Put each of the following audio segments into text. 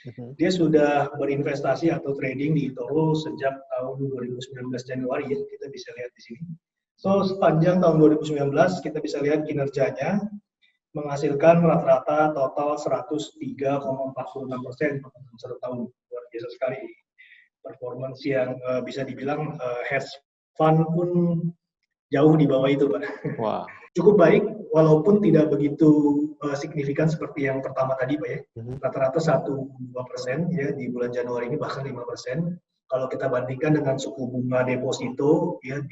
Mhm. Dia sudah berinvestasi atau trading di eToro sejak tahun 2019 Januari ya, kita bisa lihat di sini. So, sepanjang tahun 2019 kita bisa lihat kinerjanya menghasilkan rata-rata total 103,46% dalam satu tahun. Luar biasa sekali. Performance yang bisa dibilang hedge fund pun jauh di bawah itu, Pak. Wah. Cukup baik, walaupun tidak begitu signifikan seperti yang pertama tadi, Pak ya. Rata-rata 1-2% ya di bulan Januari ini, bahkan 5%. Kalau kita bandingkan dengan suku bunga deposito ya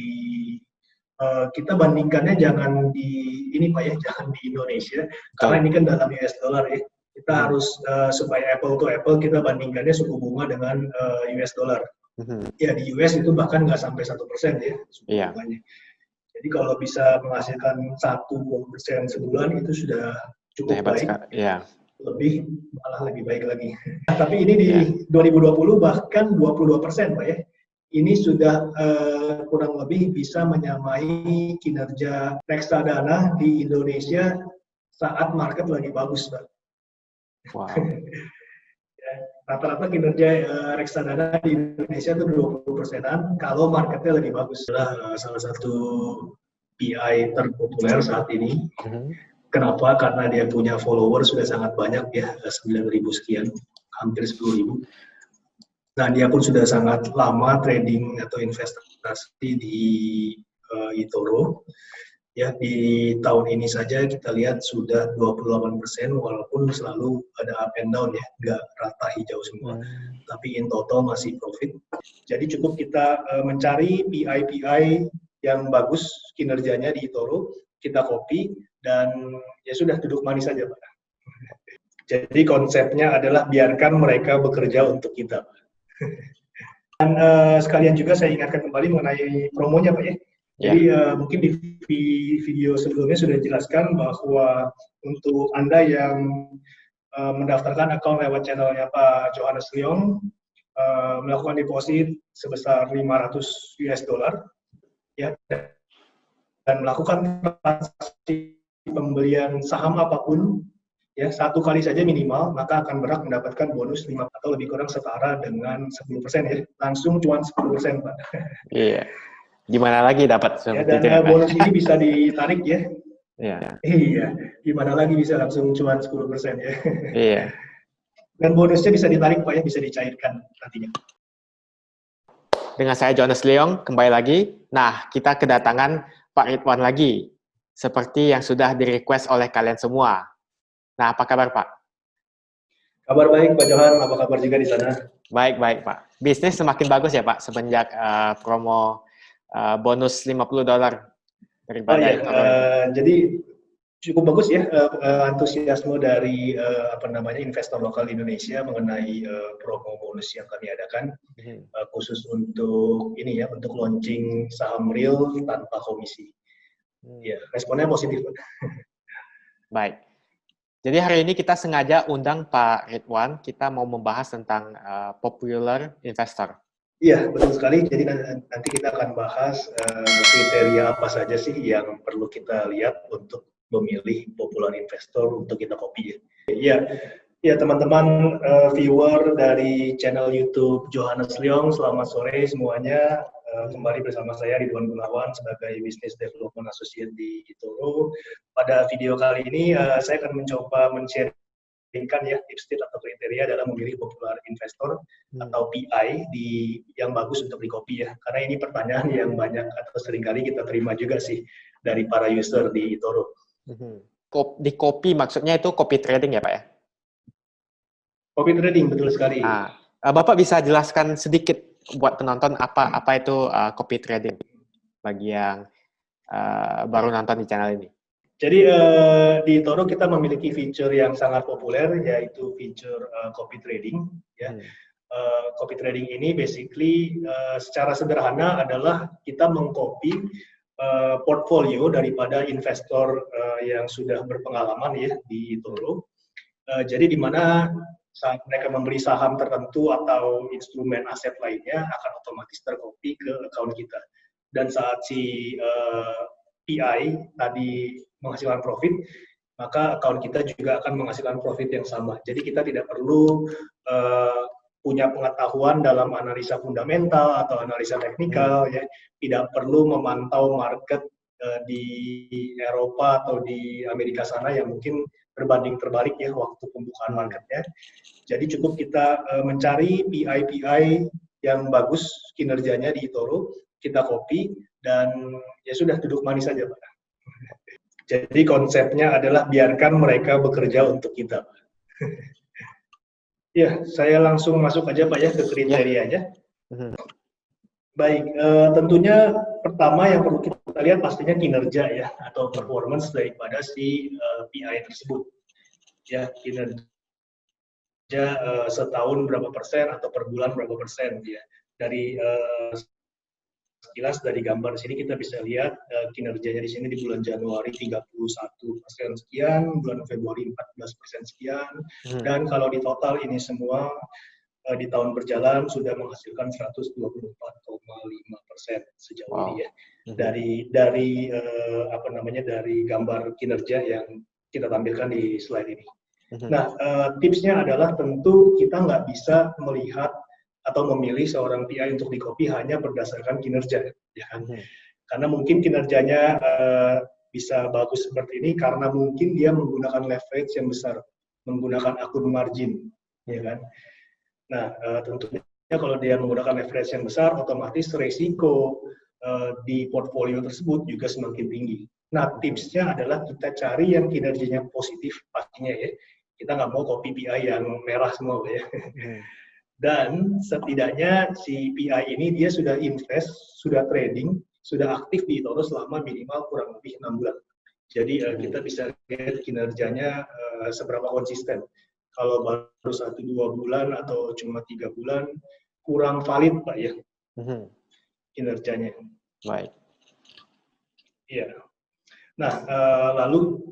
kita bandingkannya jangan di ini Pak ya, jangan di Indonesia, karena ini kan dalam US dollar ya. Kita harus supaya apple to apple kita bandingkannya suku bunga dengan US dollar. Ya di US itu bahkan nggak sampai 1% ya suku bunganya. Jadi kalau bisa menghasilkan 1% sebulan itu sudah cukup baik. Ya. Malah lebih baik lagi. Tapi ini di 2020 bahkan 22% Pak ya. Ini sudah kurang lebih bisa menyamai kinerja reksadana di Indonesia saat market lagi bagus, Pak. Wow. Rata-rata kinerja reksadana di Indonesia itu 20%-an kalau marketnya lagi bagus. Salah satu PI terpopuler saat ini. Kenapa? Karena dia punya follower sudah sangat banyak ya, 9.000 sekian, hampir 10.000. Dan dia pun sudah sangat lama trading atau investasi di eToro. Ya, di tahun ini saja kita lihat sudah 28%, walaupun selalu ada up and down ya, nggak rata hijau semua. Tapi in total masih profit. Jadi cukup kita mencari PI yang bagus kinerjanya di eToro, kita copy, dan ya sudah duduk manis saja, Pak. Jadi konsepnya adalah biarkan mereka bekerja untuk kita, Pak. Dan sekalian juga saya ingatkan kembali mengenai promonya, Pak ya. Jadi mungkin di video sebelumnya sudah dijelaskan bahwa untuk Anda yang mendaftarkan akun lewat channelnya Pak Johannes Leong, melakukan deposit sebesar 500 US dollar, ya, dan melakukan transaksi pembelian saham apapun, ya, 1 kali saja minimal, maka akan berhak mendapatkan bonus 5 atau lebih kurang setara dengan 10% ya, langsung cuma 10%, Pak. Iya. Gimana lagi dapat seperti itu ya, bonus ini bisa ditarik ya. Iya, gimana lagi bisa langsung cuma 10% ya. Iya. Dan bonusnya bisa ditarik Pak ya, bisa dicairkan nantinya. Dengan saya Johannes Leong, kembali lagi. Nah, kita kedatangan Pak Ridwan lagi, seperti yang sudah di-request oleh kalian semua. Nah, apa kabar Pak? Kabar baik Pak Johan, apa kabar juga di sana? Baik Pak. Bisnis semakin bagus ya Pak, semenjak promo bonus $50 daripada eToro. Jadi cukup bagus ya antusiasme dari investor lokal Indonesia mengenai promo bonus yang kami adakan, khusus untuk ini ya, untuk launching saham real tanpa komisi. Ya, responnya positif. Baik. Jadi hari ini kita sengaja undang Pak Ridwan, kita mau membahas tentang popular investor. Iya, betul sekali. Jadi nanti kita akan bahas kriteria apa saja sih yang perlu kita lihat untuk memilih popular investor untuk kita copy ya. Iya, teman-teman viewer dari channel YouTube Johannes Leong, selamat sore semuanya. Kembali bersama saya Ridwan Gunawan sebagai Business Development Associate di eToro. Pada video kali ini saya akan mencoba men-share ya tips-tips atau kriteria dalam memilih popular investor atau PI yang bagus untuk di copy ya, karena ini pertanyaan yang banyak atau seringkali kita terima juga sih dari para user di eToro. Di copy maksudnya itu copy trading ya Pak ya? Copy trading, betul sekali. Bapak bisa jelaskan sedikit buat penonton apa itu copy trading bagi yang baru nonton di channel ini? Jadi di eToro kita memiliki feature yang sangat populer, yaitu feature copy trading. Ya. Copy trading ini basically secara sederhana adalah kita mengcopy portfolio daripada investor yang sudah berpengalaman ya di eToro. Jadi di mana saat mereka membeli saham tertentu atau instrumen aset lainnya akan otomatis tercopy ke account kita. Dan saat si PI tadi menghasilkan profit, maka account kita juga akan menghasilkan profit yang sama. Jadi kita tidak perlu punya pengetahuan dalam analisa fundamental atau analisa teknikal, ya, tidak perlu memantau market di Eropa atau di Amerika sana yang mungkin berbanding terbalik ya waktu pembukaan marketnya. Jadi cukup kita mencari PI yang bagus kinerjanya di eToro, kita copy, dan ya sudah duduk manis saja, Pak. Jadi konsepnya adalah biarkan mereka bekerja untuk kita, Pak. Ya, saya langsung masuk aja Pak ya ke kriterianya. Baik, tentunya pertama yang perlu kita lihat pastinya kinerja ya, atau performance daripada si PI tersebut. Ya, kinerja setahun berapa persen atau per bulan berapa persen ya. Dari sekilas dari gambar di sini kita bisa lihat kinerjanya di sini di bulan Januari 31% sekian, bulan Februari 14% sekian, dan kalau di total ini semua di tahun berjalan sudah menghasilkan 124,5% sejauh ini ya. Dari apa namanya, dari gambar kinerja yang kita tampilkan di slide ini. Nah, tipsnya adalah tentu kita nggak bisa melihat atau memilih seorang PI untuk di-copy hanya berdasarkan kinerja, ya kan? Karena mungkin kinerjanya bisa bagus seperti ini karena mungkin dia menggunakan leverage yang besar, menggunakan akun margin, ya kan? Nah, tentunya kalau dia menggunakan leverage yang besar, otomatis resiko di portfolio tersebut juga semakin tinggi. Nah, tipsnya adalah kita cari yang kinerjanya positif pastinya ya. Kita nggak mau copy PI yang merah semua ya. Dan setidaknya si PI ini dia sudah invest, sudah trading, sudah aktif di eToro selama minimal kurang lebih 6 bulan. Jadi kita bisa lihat kinerjanya seberapa konsisten. Kalau baru 1-2 bulan atau cuma 3 bulan, kurang valid Pak ya kinerjanya. Baik. Iya. Nah, lalu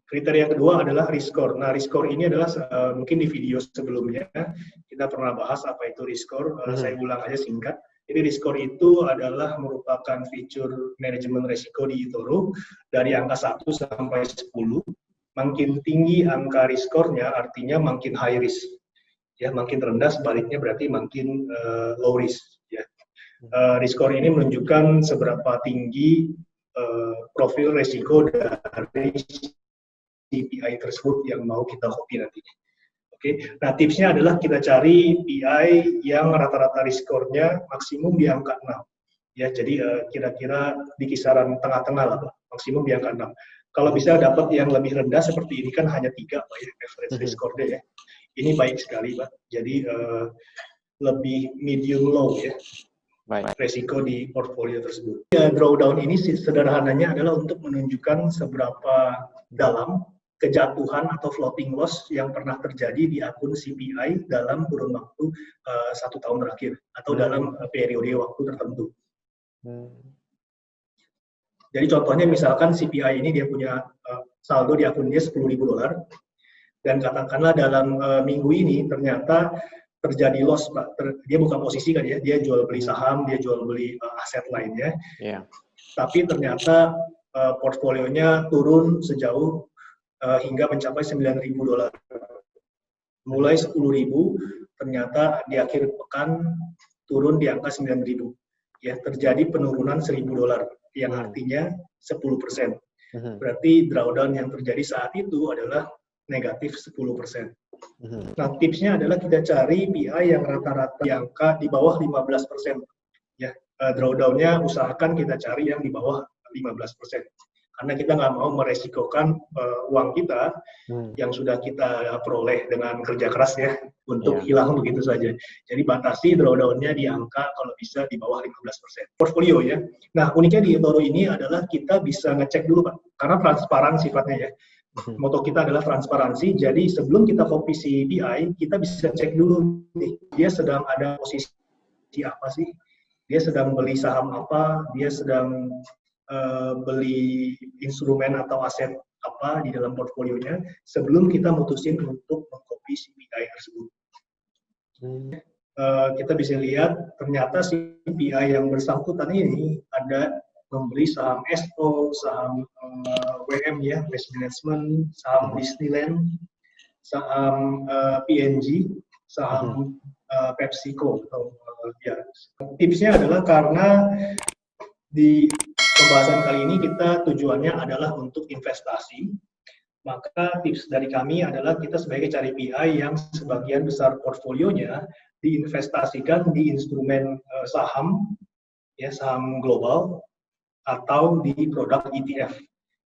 kriteria kedua adalah risk score. Nah, risk score ini adalah mungkin di video sebelumnya kita pernah bahas apa itu risk score. Saya ulang aja singkat. Jadi risk score itu adalah merupakan fitur manajemen risiko di eToro dari angka 1 sampai 10. Makin tinggi angka risk score-nya artinya makin high risk. Ya, makin rendah sebaliknya berarti makin low risk. Ya. Risk score ini menunjukkan seberapa tinggi profil risiko dari PI tersebut yang mau kita copy nantinya. Oke, nah tipsnya adalah kita cari PI yang rata-rata risk score-nya maksimum di angka 6. Ya, jadi kira-kira di kisaran tengah-tengah lah, Pak. Maksimum di angka 6. Kalau bisa dapat yang lebih rendah seperti ini kan hanya 3, Pak, ya, average risk score-nya ya. Ini baik sekali, Pak. Jadi lebih medium low ya. Baik. Resiko di portfolio tersebut. Ya, drawdown ini sederhananya adalah untuk menunjukkan seberapa dalam kejatuhan atau floating loss yang pernah terjadi di akun CPI dalam kurun waktu 1 tahun terakhir atau dalam periode waktu tertentu. Jadi contohnya misalkan CPI ini dia punya saldo di akun dia $10.000 dan katakanlah dalam minggu ini ternyata terjadi loss, Pak. Dia buka posisi kan ya, dia jual beli saham, dia jual beli aset lainnya. Yeah. Tapi ternyata portfolionya turun sejauh hingga mencapai $9.000. Mulai 10.000, ternyata di akhir pekan turun di angka 9.000. Ya, terjadi penurunan $1.000 yang artinya 10%. Berarti drawdown yang terjadi saat itu adalah negatif 10%. Nah, tipsnya adalah kita cari PI yang rata-rata di angka di bawah 15%. Ya, drawdown-nya usahakan kita cari yang di bawah 15%. Karena kita nggak mau meresikokan uang kita yang sudah kita peroleh dengan kerja keras ya untuk hilang begitu saja. Jadi batasi drawdown-nya di angka kalau bisa di bawah 15%. Portfolio ya. Nah, uniknya di eToro ini adalah kita bisa ngecek dulu Pak, karena transparan sifatnya ya. Moto kita adalah transparansi, jadi sebelum kita copy si PI, kita bisa cek dulu nih, dia sedang ada posisi apa sih? Dia sedang beli saham apa? Dia sedang beli instrumen atau aset apa di dalam portfolionya sebelum kita mutusin untuk mengcopy si PI tersebut. Kita bisa lihat ternyata si PI yang bersangkutan ini ada membeli saham SO, saham WM ya, Waste Management, saham Disneyland, saham P&G, saham PepsiCo atau ya. Tipsnya adalah karena di pembahasan kali ini kita tujuannya adalah untuk investasi, maka tips dari kami adalah kita sebagai cari PI yang sebagian besar portfolionya diinvestasikan di instrumen saham, ya saham global atau di produk ETF,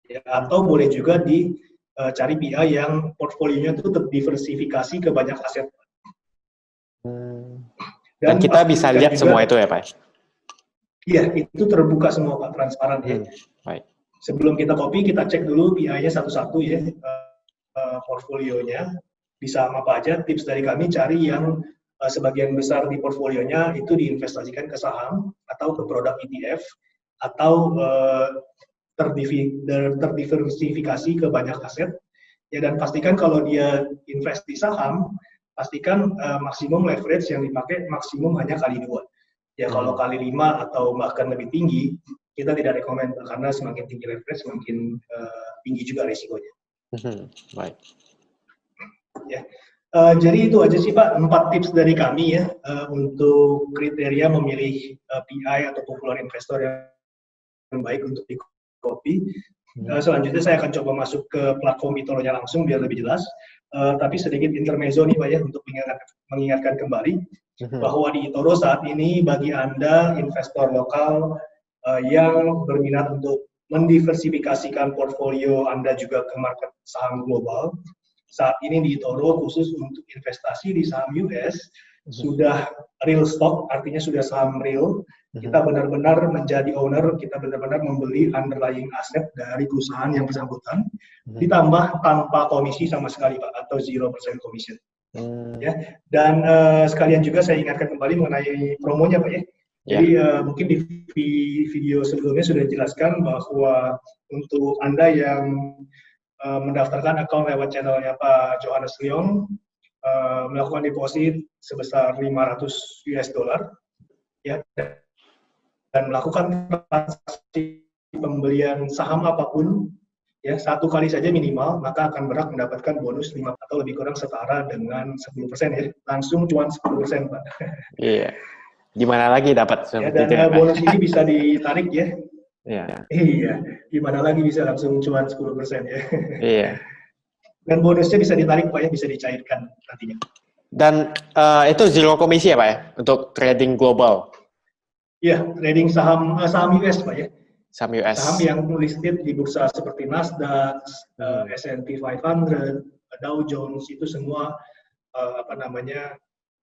ya, atau boleh juga cari PI yang portfolionya itu terdiversifikasi ke banyak aset. Dan kita bisa lihat juga, semua itu ya Pak? Iya, itu terbuka semua Pak, transparan ya. Baik. Sebelum kita copy, kita cek dulu PI-nya satu-satu ya, portfolionya, di saham apa aja. Tips dari kami cari yang sebagian besar di portfolionya itu diinvestasikan ke saham atau ke produk ETF atau terdiversifikasi ke banyak aset. Ya, dan pastikan kalau dia invest di saham, pastikan maksimum leverage yang dipakai maksimum hanya kali 2. Ya, kalau kali 5 atau bahkan lebih tinggi, kita tidak rekomend karena semakin tinggi leverage semakin tinggi juga risikonya. Baik. Ya, jadi itu aja sih Pak, 4 tips dari kami ya untuk kriteria memilih PI atau popular investor yang baik untuk di copy. Selanjutnya saya akan coba masuk ke platform eToro-nya langsung biar lebih jelas. Tapi sedikit intermezzo nih Pak ya untuk mengingatkan kembali bahwa di eToro saat ini bagi Anda investor lokal yang berminat untuk mendiversifikasikan portfolio Anda juga ke market saham global, saat ini di eToro khusus untuk investasi di saham US sudah real stock, artinya sudah saham real. Kita benar-benar menjadi owner, kita benar-benar membeli underlying aset dari perusahaan yang bersangkutan, ditambah tanpa komisi sama sekali Pak, atau 0% commission. Ya, dan sekalian juga saya ingatkan kembali mengenai promonya Pak ya. Jadi mungkin di video sebelumnya sudah dijelaskan bahwa untuk Anda yang mendaftarkan account lewat channelnya Pak Johannes Leong, melakukan deposit sebesar $500 ya, dan melakukan transaksi pembelian saham apapun ya 1 kali saja minimal, maka akan berhak mendapatkan bonus 5 atau lebih kurang setara dengan 10% ya, langsung cuma 10% Pak. Iya. Gimana lagi dapat ya, dan bonus ini bisa ditarik ya. Iya. Iya, gimana lagi bisa langsung cuma 10% ya. Iya. Dan bonusnya bisa ditarik Pak ya, bisa dicairkan nantinya. Dan itu zero komisi ya Pak ya untuk trading global? Iya, trading saham US Pak ya. Saham US. Saham yang listed di bursa seperti Nasdaq, S&P 500, Dow Jones itu semua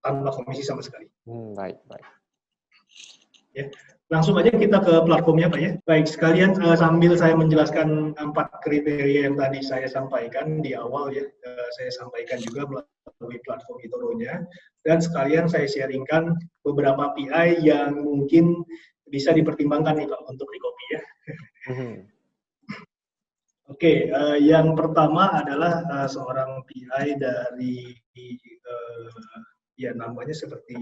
tanpa komisi sama sekali. Baik, baik. Ya, langsung aja kita ke platformnya Pak ya. Baik, sekalian sambil saya menjelaskan 4 kriteria yang tadi saya sampaikan di awal ya, saya sampaikan juga melalui platform eToro-nya, dan sekalian saya sharingkan beberapa PI yang mungkin bisa dipertimbangkan nih Pak untuk di copy ya. Oke, yang pertama adalah seorang PI dari ya namanya seperti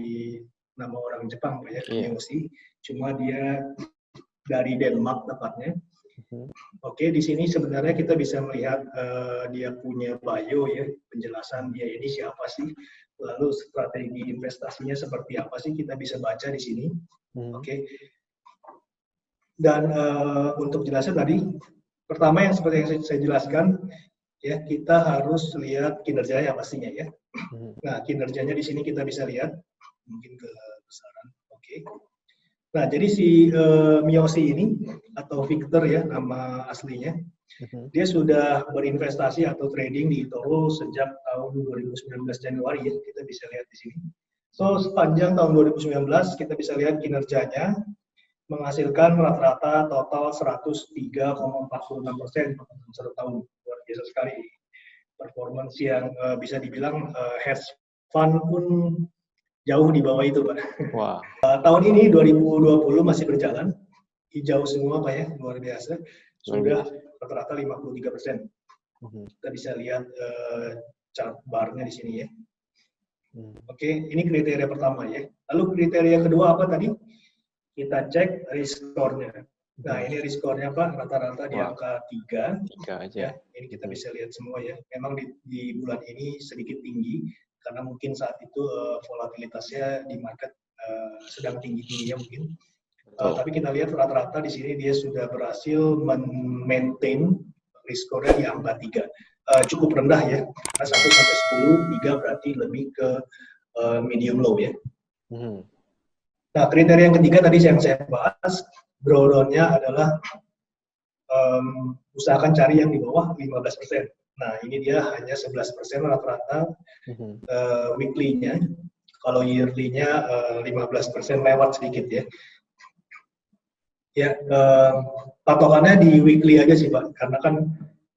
nama orang Jepang Pak ya, Miyoshi, cuma dia dari Denmark tepatnya. Oke, di sini sebenarnya kita bisa melihat dia punya bio ya, penjelasan dia ini siapa sih, lalu strategi investasinya seperti apa sih, kita bisa baca di sini. Oke. Dan untuk jelasnya tadi, pertama yang seperti yang saya jelaskan, ya kita harus lihat kinerjanya pastinya ya. Nah, kinerjanya di sini kita bisa lihat, mungkin ke besaran. Oke. Nah, jadi si Miyoshi ini atau Victor ya nama aslinya, dia sudah berinvestasi atau trading di eToro sejak tahun 2019 Januari ya, kita bisa lihat di sini. So sepanjang tahun 2019 kita bisa lihat kinerjanya menghasilkan rata-rata total 103,46% dalam 1 tahun. Luar biasa sekali. Performance yang bisa dibilang hedge fund pun jauh di bawah itu Pak. Wow. Tahun ini 2020 masih berjalan, hijau semua Pak ya, luar biasa. Sudah rata-rata 53%. Kita bisa lihat chart barnya di sini ya. Oke, ini kriteria pertama ya. Lalu kriteria kedua apa tadi? Kita cek risk score-nya. Nah, ini riskornya Pak, rata-rata di angka 3. 3 aja. Ya, ini kita bisa lihat semua ya. Memang di bulan ini sedikit tinggi, karena mungkin saat itu volatilitasnya di market sedang tinggi-tingginya mungkin. Tapi kita lihat rata-rata di sini dia sudah berhasil maintain riskornya di angka 3. Cukup rendah ya, karena 1 sampai 10, 3 berarti lebih ke medium low ya. Nah, kriteria yang ketiga tadi yang saya bahas, drawdown-nya adalah usahakan cari yang di bawah 15%. Nah, ini dia hanya 11% rata-rata weekly-nya. Kalau yearly-nya 15% lewat sedikit ya. Ya, patokannya di weekly aja sih Pak, karena kan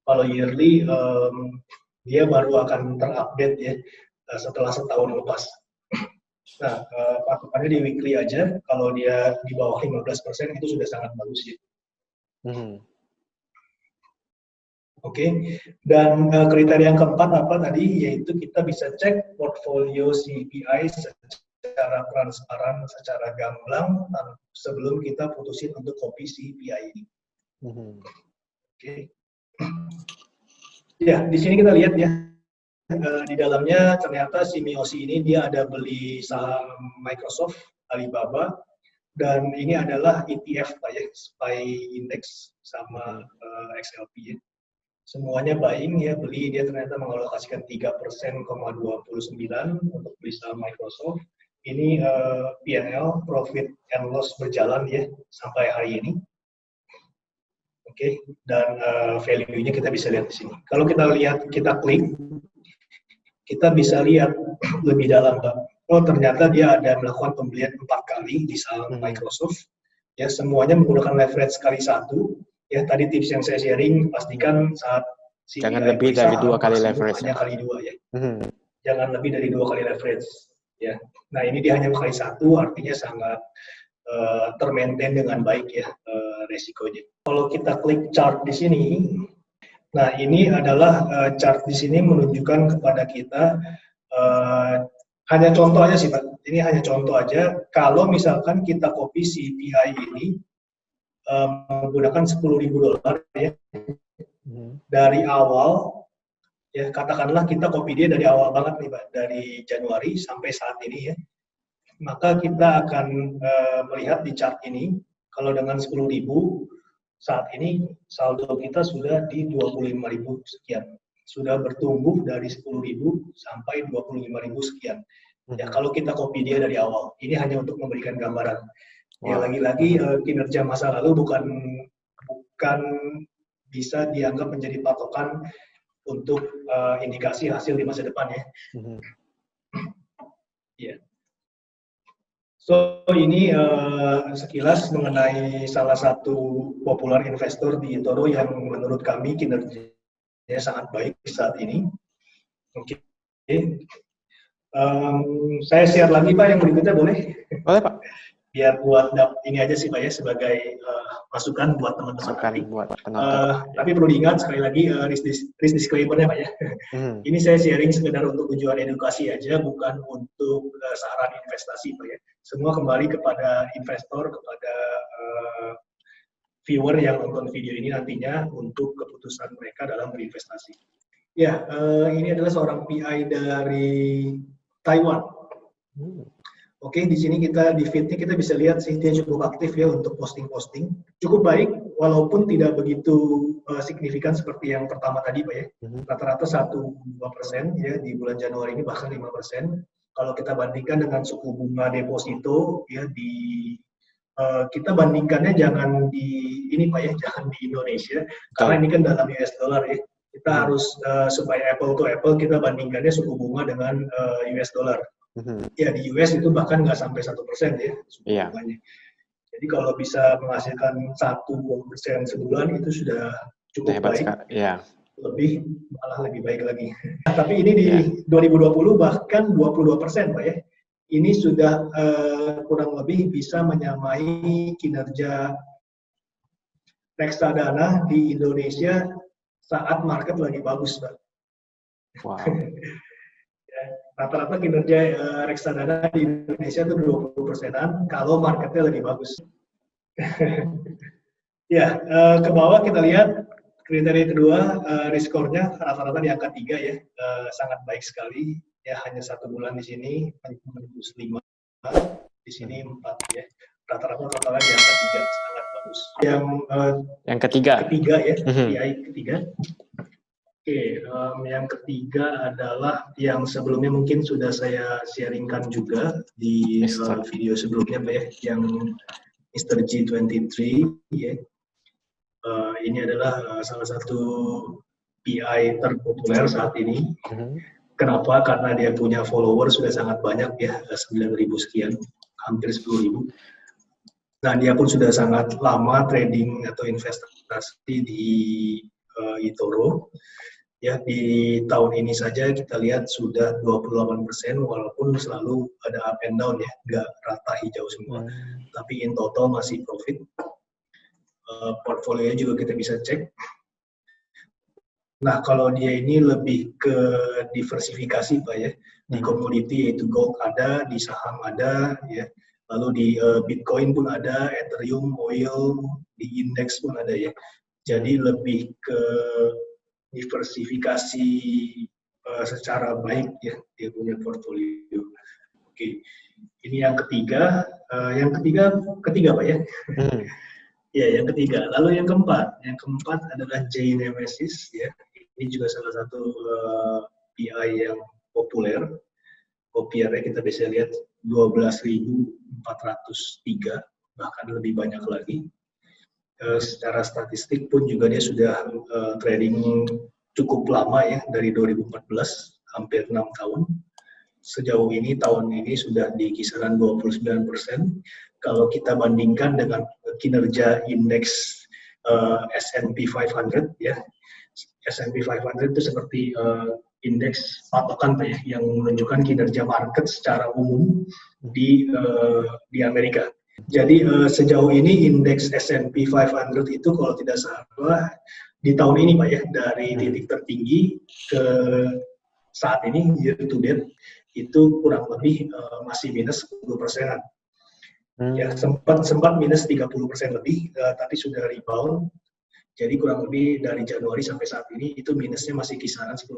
kalau yearly dia baru akan terupdate ya setelah setahun lepas. Nah, patokannya di weekly aja, kalau dia di bawah 15% itu sudah sangat bagus ya. Oke, dan kriteria yang keempat apa tadi, yaitu kita bisa cek portfolio CPI secara transparan, secara gamblang, sebelum kita putusin untuk copy CPI ini. Oke. Ya, di sini kita lihat ya, di dalamnya ternyata si Mioshi ini dia ada beli saham Microsoft, Alibaba, dan ini adalah ETF Pak ya, SPY Index sama XLP ya. Semuanya buying ya, beli, dia ternyata mengalokasikan 3,29% untuk beli saham Microsoft. Ini P&L, profit and loss berjalan ya sampai hari ini. Oke, dan value-nya kita bisa lihat di sini. Kalau kita lihat, kita klik, kita bisa lihat lebih dalam Pak. Oh, ternyata dia ada melakukan pembelian 4 kali di saham Microsoft. Ya, semuanya menggunakan leverage kali 1. Ya, tadi tips yang saya sharing, pastikan saat jangan lebih dari 2 kali leverage. Hanya kali 2 ya. Jangan lebih dari 2 kali leverage. Ya. Nah, ini dia hanya kali 1, artinya sangat termaintain dengan baik ya resikonya. Kalau kita klik chart di sini, nah ini adalah chart di sini menunjukkan kepada kita hanya contoh aja sih Pak. Ini hanya contoh aja. Kalau misalkan kita copy CPI ini menggunakan $10.000 ya dari awal, ya katakanlah kita copy dia dari awal banget nih Pak, dari Januari sampai saat ini ya, maka kita akan melihat di chart ini, kalau dengan 10.000 saat ini saldo kita sudah di 25.000 sekian, sudah bertumbuh dari 10.000 sampai 25.000 sekian. Ya kalau kita copy dia dari awal, ini hanya untuk memberikan gambaran. Ya lagi-lagi kinerja masa lalu bukan bisa dianggap menjadi patokan untuk indikasi hasil di masa depan ya. Ya. So ini sekilas mengenai salah satu populer investor di eToro yang menurut kami kinerjanya sangat baik saat ini. Oke. Saya share lagi Pak yang berikutnya boleh? Boleh Pak. Biar buat ini aja sih Pak ya, sebagai masukan buat teman-teman. Tapi perlu diingat sekali lagi risk disclaimer-nya Pak ya. Ini saya sharing sekedar untuk tujuan edukasi aja, bukan untuk saran investasi Pak ya. Semua kembali kepada investor, kepada viewer yang nonton video ini nantinya untuk keputusan mereka dalam berinvestasi. Ya, ini adalah seorang PI dari Taiwan. Oke, di sini kita di feed-nya kita bisa lihat sih dia cukup aktif ya untuk posting-posting. Cukup baik, walaupun tidak begitu signifikan seperti yang pertama tadi Pak ya. Rata-rata 1-2% ya di bulan Januari ini, bahkan 5%. Kalau kita bandingkan dengan suku bunga deposito ya kita bandingkannya jangan di ini Pak ya, jangan di Indonesia, karena ini kan dalam US dollar ya. Kita harus supaya apple to apple kita bandingkannya suku bunga dengan US dollar. Ya di US itu bahkan nggak sampai 1% ya suku bunganya. Jadi kalau bisa menghasilkan 1-2% sebulan itu sudah cukup baik. Ya. Malah lebih baik lagi. Tapi ini di 2020 bahkan 22% Pak ya. Ini sudah kurang lebih bisa menyamai kinerja reksadana di Indonesia saat market lagi bagus Pak. Wow. Rata-rata kinerja reksadana di Indonesia itu 20%-an kalau marketnya lagi bagus. Ya, ke bawah kita lihat kriteria kedua, risk score-nya rata-rata di angka 3 ya, sangat baik sekali. Ya, hanya 1 bulan di sini menembus 5, di sini 4 ya. Rata-rata totalnya di angka 3, sangat bagus. Yang ketiga ya, PI ketiga. Oke, yang ketiga adalah yang sebelumnya mungkin sudah saya sharingkan juga di video sebelumnya Pak ya, yang Mr. G23 ya. Ini adalah salah satu PI terpopuler saat ini. Kenapa? Karena dia punya follower sudah sangat banyak ya, 9.000 sekian, hampir 10.000. Dan dia pun sudah sangat lama trading atau investasi di eToro. Ya, di tahun ini saja kita lihat sudah 28%, walaupun selalu ada up and down ya, nggak rata hijau semua. Tapi in total masih profit. Portfolionya juga kita bisa cek. Nah, kalau dia ini lebih ke diversifikasi Pak ya, di komoditi yaitu gold ada, di saham ada, ya, lalu di Bitcoin pun ada, Ethereum, oil, di indeks pun ada ya. Jadi lebih ke diversifikasi secara baik ya, dia punya portfolio. Oke, ini yang ketiga. Yang ketiga Pak ya. Ya, yang ketiga. Lalu yang keempat adalah J-Nemesis ya. Ini juga salah satu PI yang populer. Kopiernya kita bisa lihat 12.403, bahkan lebih banyak lagi. Secara statistik pun juga dia sudah trading cukup lama ya, dari 2014, hampir 6 tahun. Sejauh ini, tahun ini sudah di kisaran 29%. Kalau kita bandingkan dengan kinerja indeks S&P 500 ya, S&P 500 itu seperti indeks patokan ya, yang menunjukkan kinerja market secara umum di Amerika. Jadi sejauh ini indeks S&P 500 itu kalau tidak salah di tahun ini Pak ya, dari titik tertinggi ke saat ini year to date itu kurang lebih masih minus 10%. Ya, sempat minus 30% lebih, tapi sudah rebound. Jadi kurang lebih dari Januari sampai saat ini itu minusnya masih kisaran 10%.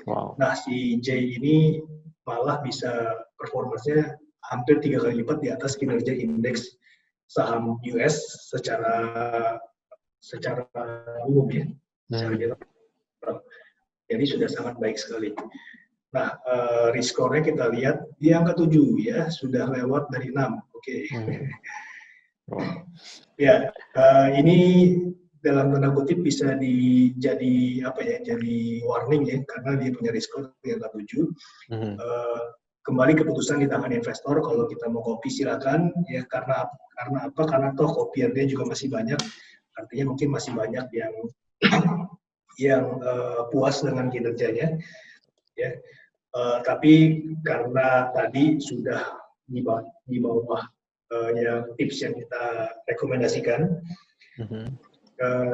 Wow. Nah, si J ini malah bisa performanya hampir 3 kali lipat di atas kinerja indeks saham US secara umum ya. Jadi sudah sangat baik sekali. Nah, risk score-nya kita lihat di angka 7 ya, sudah lewat dari 6. Oke. Ya, ini dalam tanda kutip bisa jadi warning ya, karena dia punya risk score di angka 7. Kembali keputusan di tangan investor, kalau kita mau copy silakan ya, karena apa? Karena toh copier dia juga masih banyak, artinya mungkin masih banyak yang puas dengan kinerjanya ya. Tapi karena tadi sudah di bawah tips yang kita rekomendasikan,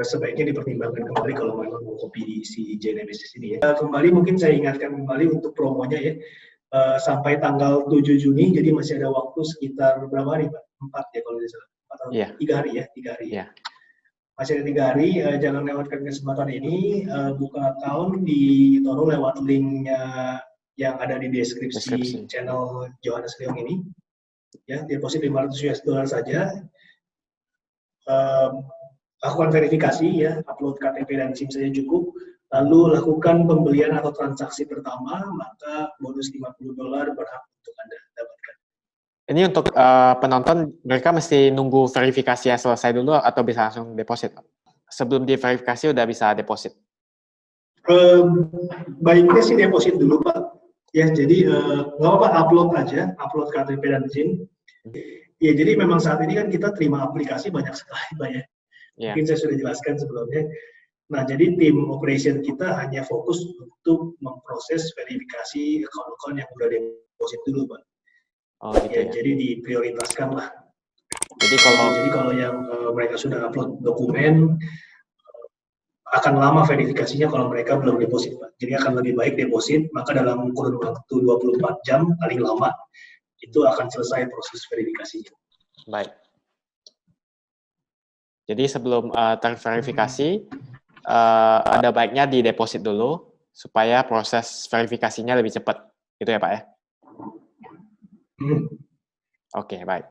sebaiknya dipertimbangkan kembali kalau memang mau copy si J-Nemesis ini ya. Kembali mungkin saya ingatkan kembali untuk promonya ya, sampai tanggal 7 Juni, jadi masih ada waktu sekitar berapa hari Pak? 4 ya kalau tidak salah, 3 hari ya, 3 hari. Yeah. Masih ada 3 hari, jangan lewatkan kesempatan ini, buka account di eToro lewat linknya yang ada di deskripsi channel Johannes Leong ini. Ya, deposit $500 saja. Lakukan verifikasi ya, upload KTP dan SIM saja cukup. Lalu lakukan pembelian atau transaksi pertama, maka bonus $50 berhak untuk Anda dapatkan. Ini untuk penonton, mereka mesti nunggu verifikasinya selesai dulu atau bisa langsung deposit? Sebelum diverifikasi udah bisa deposit? Baiknya sih deposit dulu Pak. Ya, jadi nggak apa-apa, upload KTP dan SIM. Ya, jadi memang saat ini kan kita terima aplikasi banyak sekali Pak ya. Yeah. Mungkin saya sudah jelaskan sebelumnya. Nah, jadi tim operation kita hanya fokus untuk memproses verifikasi akun-akun yang udah deposit dulu Pak. Oh, gitu ya. Jadi diprioritaskan lah. Jadi kalau yang mereka sudah upload dokumen, akan lama verifikasinya kalau mereka belum deposit Pak. Jadi akan lebih baik deposit, maka dalam kurun waktu 24 jam paling lama itu akan selesai proses verifikasinya. Baik. Jadi sebelum terverifikasi, ada baiknya di deposit dulu supaya proses verifikasinya lebih cepat, gitu ya Pak ya? Oke, baik.